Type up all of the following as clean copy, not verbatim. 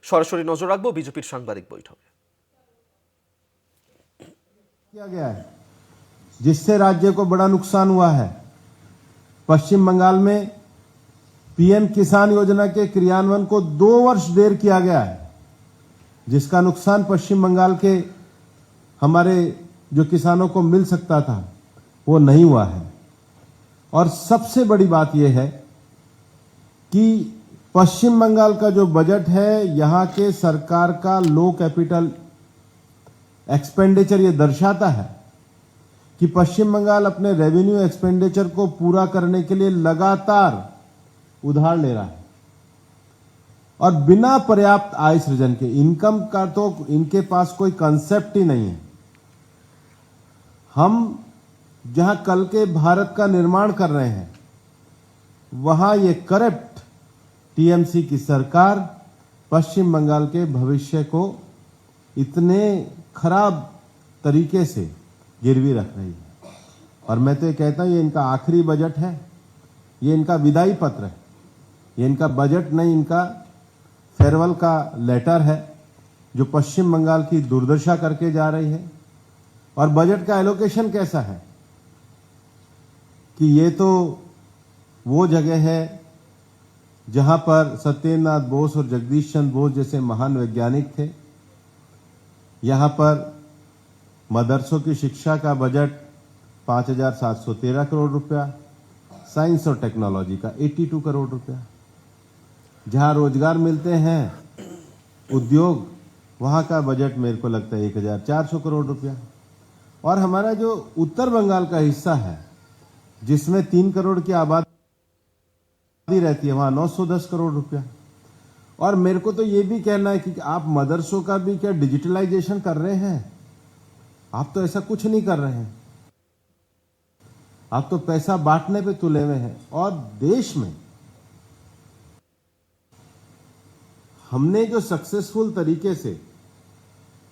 সরাসরি নজর রাখবো বিজেপির সাংবাদিক বৈঠকে। किया गया है जिससे राज्य को बड़ा नुकसान हुआ है। पश्चिम बंगाल में पीएम किसान योजना के क्रियान्वयन को 2 वर्ष देर किया गया है, जिसका नुकसान पश्चिम बंगाल के हमारे जो किसानों को मिल सकता था वो नहीं हुआ है। और सबसे बड़ी बात यह है कि पश्चिम बंगाल का जो बजट है, यहां के सरकार का लो कैपिटल एक्सपेंडिचर ये दर्शाता है कि पश्चिम बंगाल अपने रेवेन्यू एक्सपेंडिचर को पूरा करने के लिए लगातार उधार ले रहा है और बिना पर्याप्त आय सृजन के, इनकम का तो इनके पास कोई कंसेप्ट ही नहीं है। हम जहां कल के भारत का निर्माण कर रहे हैं, वहां ये करप्ट टीएमसी की सरकार पश्चिम बंगाल के भविष्य को इतने खराब तरीके से गिरवी रख रही है। और मैं तो ये कहता हूं ये इनका आखिरी बजट है, ये इनका विदाई पत्र है, ये इनका बजट नहीं, इनका फेयरवेल का लेटर है जो पश्चिम बंगाल की दुर्दशा करके जा रही है। और बजट का एलोकेशन कैसा है कि ये तो वो जगह है जहां पर सत्येंद्रनाथ बोस और जगदीश चंद्र बोस जैसे महान वैज्ञानिक थे। यहां पर मदरसों की शिक्षा का बजट 5,713 करोड़ रुपया, साइंस और टेक्नोलॉजी का 82 करोड़ रुपया। जहां रोजगार मिलते हैं उद्योग, वहां का बजट मेरे को लगता है 1,400 करोड़ रुपया। और हमारा जो उत्तर बंगाल का हिस्सा है जिसमें 3 करोड़ की आबादी रहती है, वहां 910 करोड़ रुपया। और मेरे को तो ये भी कहना है कि आप मदरसों का भी क्या डिजिटलाइजेशन कर रहे हैं? आप तो ऐसा कुछ नहीं कर रहे हैं, आप तो पैसा बांटने पे तुले हुए हैं। और देश में हमने जो सक्सेसफुल तरीके से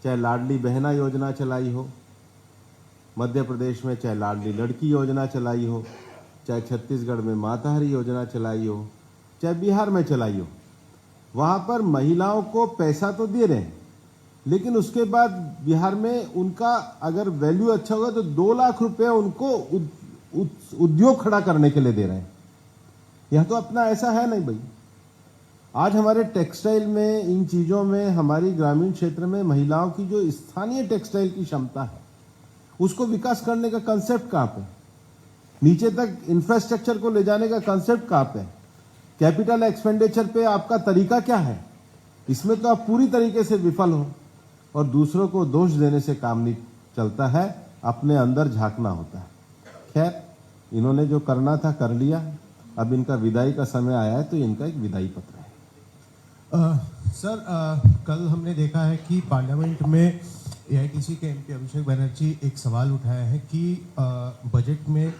चाहे लाडली बहना योजना चलाई हो मध्य प्रदेश में, चाहे लाडली लड़की योजना चलाई हो, चाहे छत्तीसगढ़ में माताहरी योजना चलाई हो, चाहे बिहार में चलाई हो, वहां पर महिलाओं को पैसा तो दे रहे हैं, लेकिन उसके बाद बिहार में उनका अगर वैल्यू अच्छा होगा तो 2 लाख रुपए उनको उद्योग खड़ा करने के लिए दे रहे हैं। यह तो अपना ऐसा है नहीं भाई। आज हमारे टेक्सटाइल में, इन चीजों में, हमारी ग्रामीण क्षेत्र में महिलाओं की जो स्थानीय टेक्सटाइल की क्षमता है उसको विकास करने का कंसेप्ट कहां पे? नीचे तक इंफ्रास्ट्रक्चर को ले जाने का कंसेप्ट कहां पे? कैपिटल एक्सपेंडिचर पे आपका तरीका क्या है? इसमें तो आप पूरी तरीके से विफल हो और दूसरों को दोष देने से काम नहीं चलता है, अपने अंदर झांकना होता है। खैर, इन्होंने जो करना था कर लिया, अब इनका विदाई का समय आया है तो इनका एक विदाई पत्र है। सर, कल हमने देखा है कि पार्लियामेंट में एआईटीसी के एमपी अभिषेक बनर्जी एक सवाल उठाया है कि बजट में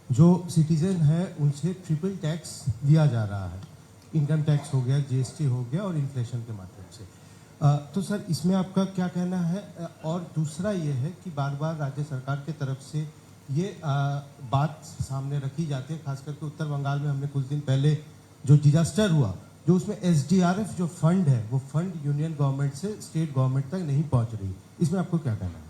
जो सिटीजन है उनसे ट्रिपल टैक्स लिया जा रहा है। इनकम टैक्स हो गया, जीएसटी हो गया और इन्फ्लेशन के माध्यम से। तो सर, इसमें आपका क्या कहना है? और दूसरा ये है कि बार बार राज्य सरकार की तरफ से ये बात सामने रखी जाती है, खास करके उत्तर बंगाल में हमने कुछ दिन पहले जो डिजास्टर हुआ, जो उसमें एसडीआरएफ जो फंड है वो फंड यूनियन गवर्नमेंट से स्टेट गवर्नमेंट तक नहीं पहुंच रही, इसमें आपको क्या कहना है?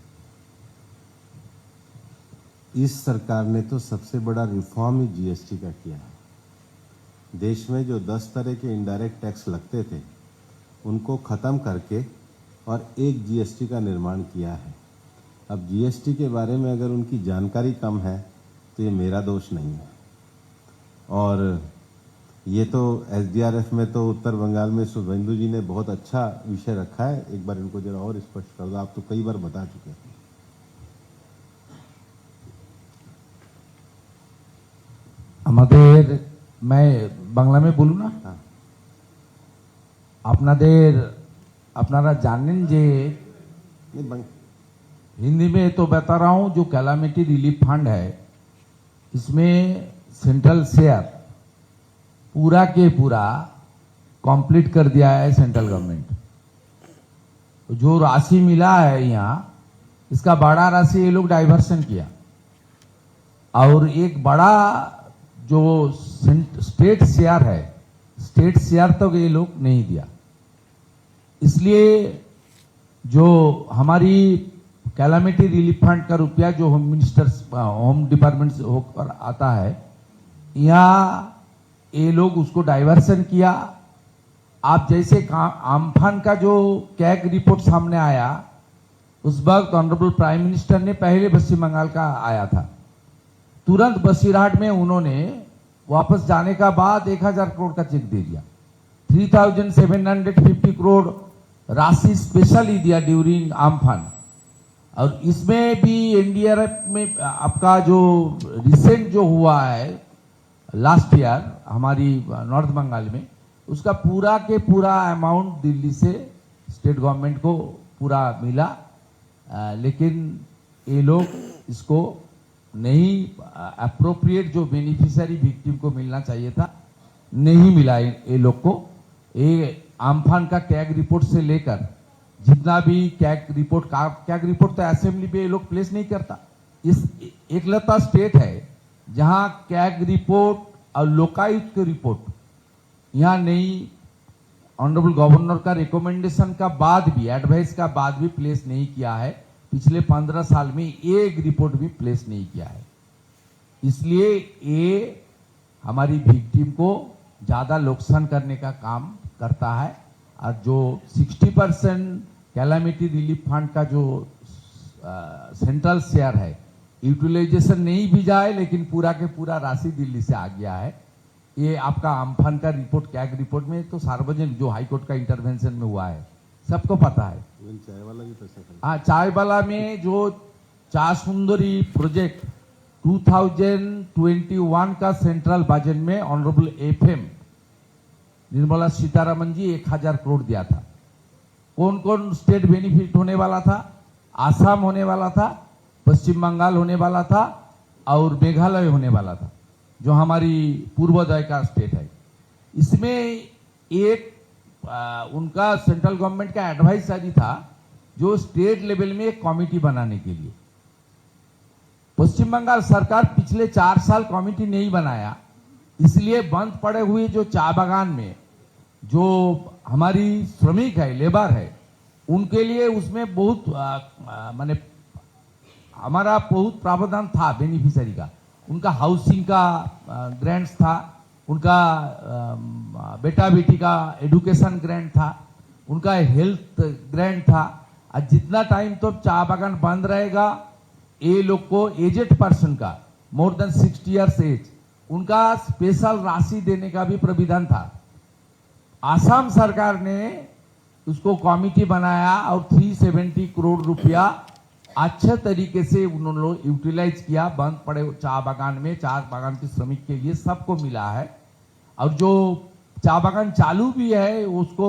इस सरकार ने तो सबसे बड़ा रिफॉर्म ही जीएसटी का किया है। देश में जो 10 तरह के इनडायरेक्ट टैक्स लगते थे उनको खत्म करके और एक जीएसटी का निर्माण किया है। अब जीएसटी के बारे में अगर उनकी जानकारी कम है तो ये मेरा दोष नहीं है। और ये तो एसडीआरएफ में तो उत्तर बंगाल में शुभेंदु जी ने बहुत अच्छा विषय रखा है, एक बार इनको जरा और स्पष्ट कर दो, आप तो कई बार बता चुके हैं। আমাদের मैं বাংলা में बोलूँ ना, আপনাদের আপনারা জানেন যে हिंदी में तो बता रहा हूँ, जो कैलामिटी रिलीफ फंड है इसमें सेंट्रल शेयर पूरा के पूरा कंप्लीट कर दिया है सेंट्रल गवर्नमेंट। जो राशि मिला है यहाँ, इसका बड़ा राशि ये लोग डाइवर्सन किया और एक बड़ा जो स्टेट शेयर है, स्टेट शेयर तक ये लोग नहीं दिया। इसलिए जो हमारी कैलामिटी रिलीफ फंड का रुपया जो होम डिपार्टमेंट से होकर आता है, यहाँ ये लोग उसको डाइवर्सन किया। आप जैसे आम्फान का जो कैग रिपोर्ट सामने आया, उस वक्त ऑनरेबल प्राइम मिनिस्टर ने पहले पश्चिम बंगाल का आया था, तुरंत बसीरहाट में उन्होंने वापस जाने का बाद 1000 करोड़ का चेक दे दिया। 3750 करोड़ राशि स्पेशली दिया ड्यूरिंग आम्फान। और इसमें भी एनडीआरएफ में आपका जो रिसेंट जो हुआ है लास्ट ईयर हमारी नॉर्थ बंगाल में, उसका पूरा के पूरा अमाउंट दिल्ली से स्टेट गवर्नमेंट को पूरा मिला। लेकिन ये लोग इसको नहीं, अप्रोप्रिएट जो बेनिफिशियरी विक्टिम को मिलना चाहिए था नहीं मिला ये लोग को। ये आम्फान का कैग रिपोर्ट से लेकर जितना भी कैग रिपोर्ट तो असेंबली पे ये लोग प्लेस नहीं करता। इस एकलता स्टेट है जहां कैग रिपोर्ट और लोकायुक्त की रिपोर्ट यहाँ नहीं, ऑनरेबल गवर्नर का रिकमेंडेशन का बाद भी, एडवाइस का बाद भी प्लेस नहीं किया है। पिछले 15 साल में एक रिपोर्ट भी प्लेस नहीं किया है। इसलिए ये हमारी विक्टिम को ज्यादा नुकसान करने का काम करता है। और जो 60% कैलामिटी रिलीफ फंड का जो सेंट्रल शेयर है, यूटिलाइजेशन नहीं भी जाए लेकिन पूरा के पूरा राशि दिल्ली से आ गया है। ये आपका आम्फान का रिपोर्ट, कैग रिपोर्ट में तो सार्वजनिक जो हाईकोर्ट का इंटरवेंशन में हुआ है, सबको पता है। चाय वाला भी पैसा हाँ, चाय वाला में जो चार सुंदरी प्रोजेक्ट 2021 का सेंट्रल बजट में ऑनरेबल एफएम निर्मला सीतारमन जी 1000 करोड़ दिया था। कौन कौन स्टेट बेनिफिट होने वाला था? आसाम होने वाला था, पश्चिम बंगाल होने वाला था और मेघालय होने वाला था, जो हमारी पूर्वोदय का स्टेट है। इसमें एक उनका सेंट्रल गवर्नमेंट का एडवाइजरी था जो स्टेट लेवल में एक कमेटी बनाने के लिए। पश्चिम बंगाल सरकार पिछले 4 साल कमेटी नहीं बनाया, इसलिए बंद पड़े हुए जो चाय बागान में जो हमारी श्रमिक है, लेबर है, उनके लिए उसमें बहुत माने हमारा बहुत प्रावधान था बेनिफिशियरी का। उनका हाउसिंग का ग्रांट्स था, उनका बेटा बेटी का एजुकेशन ग्रांट था, उनका हेल्थ ग्रांट था। और जितना टाइम तो चाय बागान बंद रहेगा, ये लोग को एजेड पर्सन का मोर देन 60 इयर्स एज, उनका स्पेशल राशि देने का भी प्राविधान था। आसाम सरकार ने उसको कमेटी बनाया और 370 करोड़ रुपया अच्छे तरीके से उन्होंने यूटिलाइज किया। बंद पड़े चाय बागान में, चाय बागान के श्रमिक के लिए सबको मिला है। और जो चाय बागान चालू भी है उसको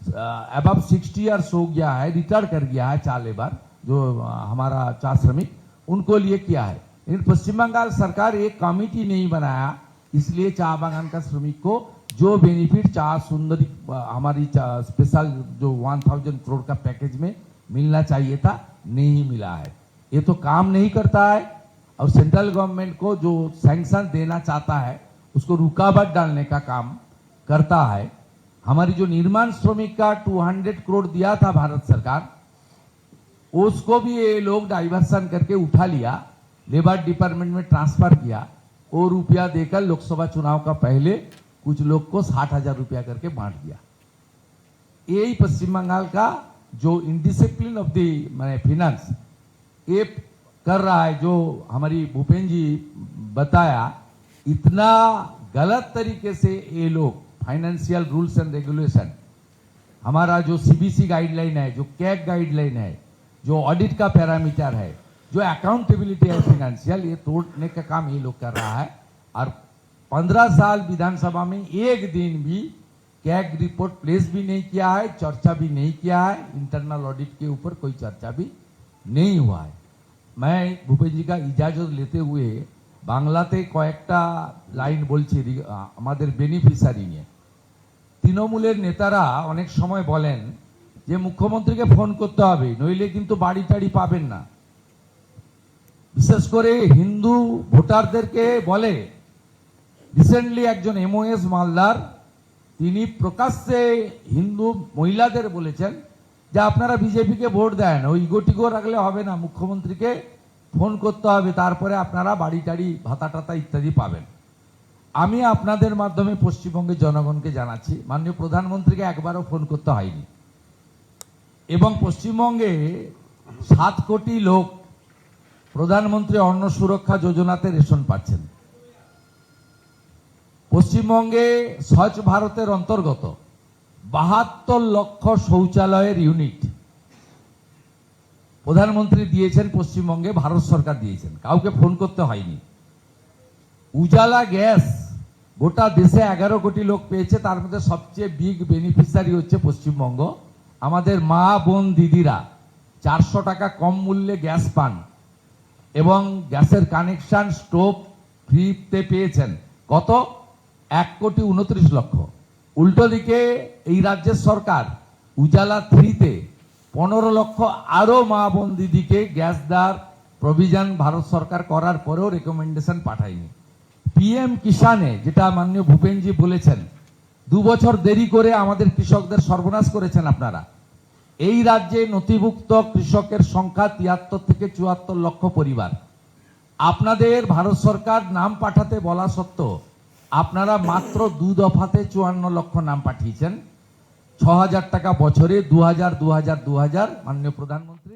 अबव 60 इयर्स हो गया है, रिटायर कर गया है चाय लेबर, जो हमारा चाय श्रमिक, उनको लिए किया है। लेकिन पश्चिम बंगाल सरकार एक कमेटी नहीं बनाया, इसलिए चाय बागान का श्रमिक को जो बेनिफिट चाय सुंदरी हमारी स्पेशल जो 1000 करोड़ का पैकेज में मिलना चाहिए था, नहीं मिला है। ये तो काम नहीं करता है और सेंट्रल गवर्नमेंट को जो सैंक्शन देना चाहता है उसको रुकावट डालने का काम करता है। हमारी जो निर्माण श्रमिक का 200 करोड़ दिया था भारत सरकार, उसको भी ये लोग डाइवर्सन करके उठा लिया, लेबर डिपार्टमेंट में ट्रांसफर किया। वो रुपया देकर लोकसभा चुनाव का पहले कुछ लोग को 60,000 रुपया करके बांट दिया। यही पश्चिम बंगाल का जो इनडिसिप्लिन ऑफ द माने फिनेंस ये कर रहा है, जो हमारी भूपेंद्र जी बताया, इतना गलत तरीके से ये लोग फाइनेंशियल रूल्स एंड रेगुलेशन, हमारा जो सीबीसी गाइडलाइन है, जो कैग गाइडलाइन है, जो ऑडिट का पैरामीटर है, जो अकाउंटेबिलिटी है फाइनेंशियल, ये तोड़ने का काम ये लोग कर रहा है। और 15 साल विधानसभा में एक दिन भी कैग रिपोर्ट प्लेस भी नहीं किया है, चर्चा भी नहीं किया है, इंटरनल ऑडिट के ऊपर कोई चर्चा भी नहीं हुआ है। मैं भूपेंद्र जी का इजाजत लेते हुए বাংলাতে কয়েকটা লাইন বলছি। আমাদের বেনিফিশিয়ারি নিয়ে তৃণমূলের নেতারা অনেক সময় বলেন যে মুখ্যমন্ত্রীকে ফোন করতে হবে, নইলে কিন্তু বাড়ি টাড়ি পাবেন না। বিশেষ করে হিন্দু ভোটারদেরকে বলে। রিসেন্টলি একজন এমওএস মালদার তিনি প্রকাশ্যে হিন্দু মহিলাদের বলেছেন যে আপনারা বিজেপিকে ভোট দেন, ওই ইগোটিগো রাখলে হবে না, মুখ্যমন্ত্রীকে ফোন করতে হবে, তারপরে আপনারা বাড়ি টাড়ি ভাতা টাতা ইত্যাদি পাবেন। আমি আপনাদের মাধ্যমে পশ্চিমবঙ্গের জনগণকে জানাচ্ছি, মাননীয় প্রধানমন্ত্রীকে একবারও ফোন করতে হয়নি, এবং পশ্চিমবঙ্গে 7 কোটি লোক প্রধানমন্ত্রী অন্ন সুরক্ষা যোজনাতে রেশন পাচ্ছেন। পশ্চিমবঙ্গে স্বচ্ছ ভারতের অন্তর্গত 72 লক্ষ শৌচালয়ের ইউনিট প্রধানমন্ত্রী দিয়েছেন, পশ্চিমবঙ্গে ভারত সরকার দিয়েছেন, কাউকে ফোন করতে হয়নি। উজালা গ্যাস গোটা দেশে 11 কোটি লোক পেয়েছে, তার মধ্যে সবচেয়ে বিগ বেনিফিশিয়ারি হচ্ছে পশ্চিমবঙ্গ। আমাদের মা বোন দিদিরা 400 টাকা কম মূল্যে গ্যাস পান এবং গ্যাসের কানেকশন স্টোভ ফ্রিতে পেয়েছেন। কত? 1,29 লক্ষ। উল্টো দিকে এই রাজ্যের সরকার উজালা 3-তে 15 লক্ষ আরো মা বোন দিদিকে গ্যাস দেওয়ার প্রভিশন ভারত সরকার করার পরেও রেকমেন্ডেশন পাঠায়নি। পিএম কিষানে, যেটা মাননীয় ভূপেনজি বলেছেন, 2 বছর দেরি করে আমাদের কৃষকদের সর্বনাশ করেছেন আপনারা। এই রাজ্যে নথিভুক্ত কৃষকের সংখ্যা 73 থেকে 74 লক্ষ পরিবার। আপনাদের ভারত সরকার নাম পাঠাতে বলা সত্ত্বেও আপনারা মাত্র 2 দফাতে 54 লক্ষ নাম পাঠিয়েছেন। 6,000 টাকা বছরে, 2,000 মাননীয় প্রধানমন্ত্রী।